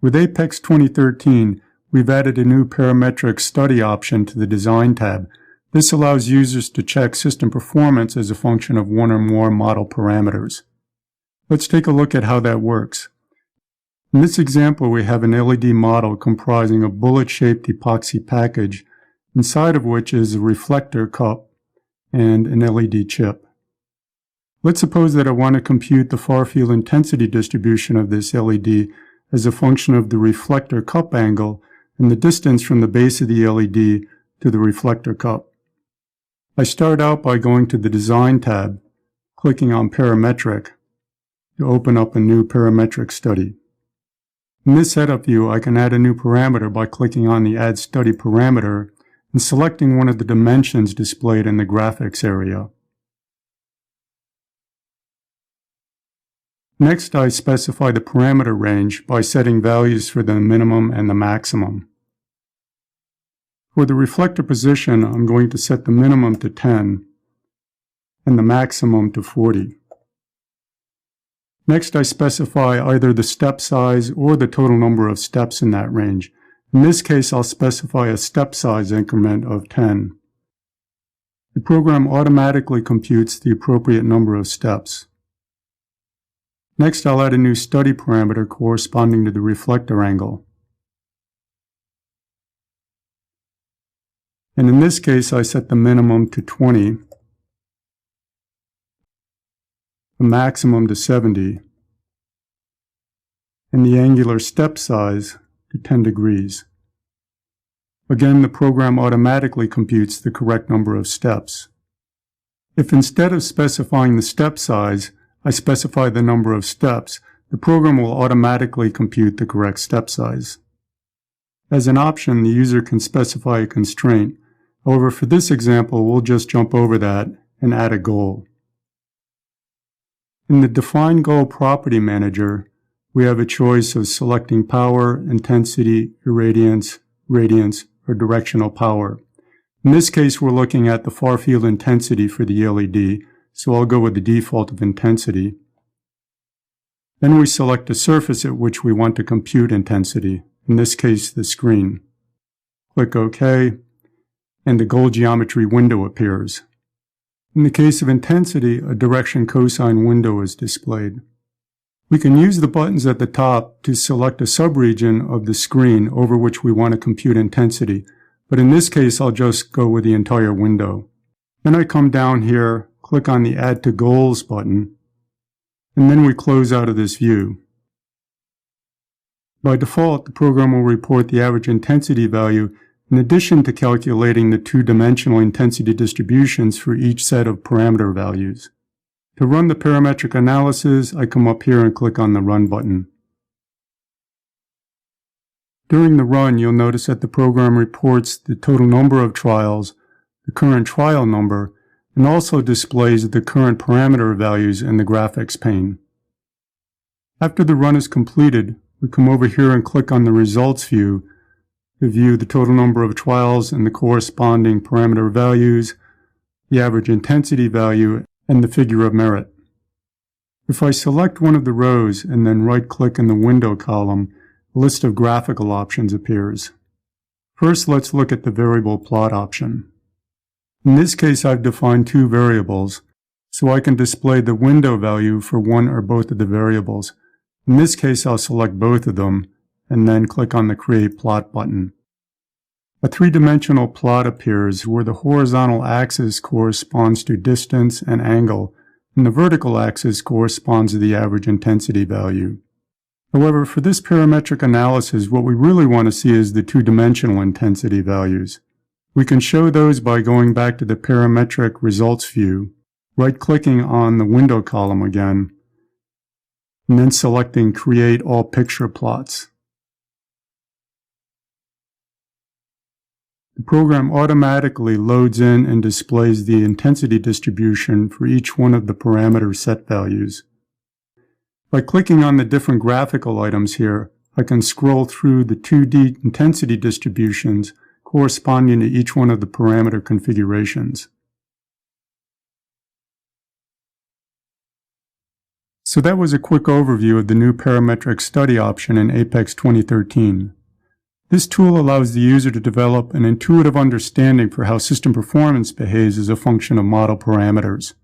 With Apex 2013, we've added a new Parametric Study option to the Design tab. This allows users to check system performance as a function of one or more model parameters. Let's take a look at how that works. In this example, we have an LED model comprising a bullet-shaped epoxy package, inside of which is a reflector cup and an LED chip. Let's suppose that I want to compute the far-field intensity distribution of this LED as a function of the reflector cup angle and the distance from the base of the LED to the reflector cup. I start out by going to the Design tab, clicking on Parametric to open up a new Parametric Study. In this setup view, I can add a new parameter by clicking on the Add Study parameter and selecting one of the dimensions displayed in the graphics area. Next, I specify the parameter range by setting values for the minimum and the maximum. For the reflector position, I'm going to set the minimum to 10 and the maximum to 40. Next, I specify either the step size or the total number of steps in that range. In this case, I'll specify a step size increment of 10. The program automatically computes the appropriate number of steps. Next, I'll add a new study parameter corresponding to the reflector angle. And in this case, I set the minimum to 20, the maximum to 70, and the angular step size to 10 degrees. Again, the program automatically computes the correct number of steps. If instead of specifying the step size, I specify the number of steps, the program will automatically compute the correct step size. As an option, the user can specify a constraint. However, for this example, we'll just jump over that and add a goal. In the Define Goal Property Manager, we have a choice of selecting power, intensity, irradiance, radiance, or directional power. In this case, we're looking at the far field intensity for the LED, so I'll go with the default of intensity. Then we select a surface at which we want to compute intensity, in this case the screen. Click OK, and the goal geometry window appears. In the case of intensity, a direction cosine window is displayed. We can use the buttons at the top to select a subregion of the screen over which we want to compute intensity, but in this case I'll just go with the entire window. Then I come down here, click on the Add to Goals button, and then we close out of this view. By default, the program will report the average intensity value in addition to calculating the two-dimensional intensity distributions for each set of parameter values. To run the parametric analysis, I come up here and click on the Run button. During the run, you'll notice that the program reports the total number of trials, the current trial number, and also displays the current parameter values in the graphics pane. After the run is completed, we come over here and click on the Results view to view the total number of trials and the corresponding parameter values, the average intensity value, and the figure of merit. If I select one of the rows and then right-click in the window column, a list of graphical options appears. First, let's look at the variable plot option. In this case, I've defined two variables, so I can display the window value for one or both of the variables. In this case, I'll select both of them and then click on the Create Plot button. A three-dimensional plot appears where the horizontal axis corresponds to distance and angle, and the vertical axis corresponds to the average intensity value. However, for this parametric analysis, what we really want to see is the two-dimensional intensity values. We can show those by going back to the parametric results view, right-clicking on the window column again, and then selecting Create All Picture Plots. The program automatically loads in and displays the intensity distribution for each one of the parameter set values. By clicking on the different graphical items here, I can scroll through the 2D intensity distributions corresponding to each one of the parameter configurations. So that was a quick overview of the new parametric study option in Apex 2013. This tool allows the user to develop an intuitive understanding for how system performance behaves as a function of model parameters.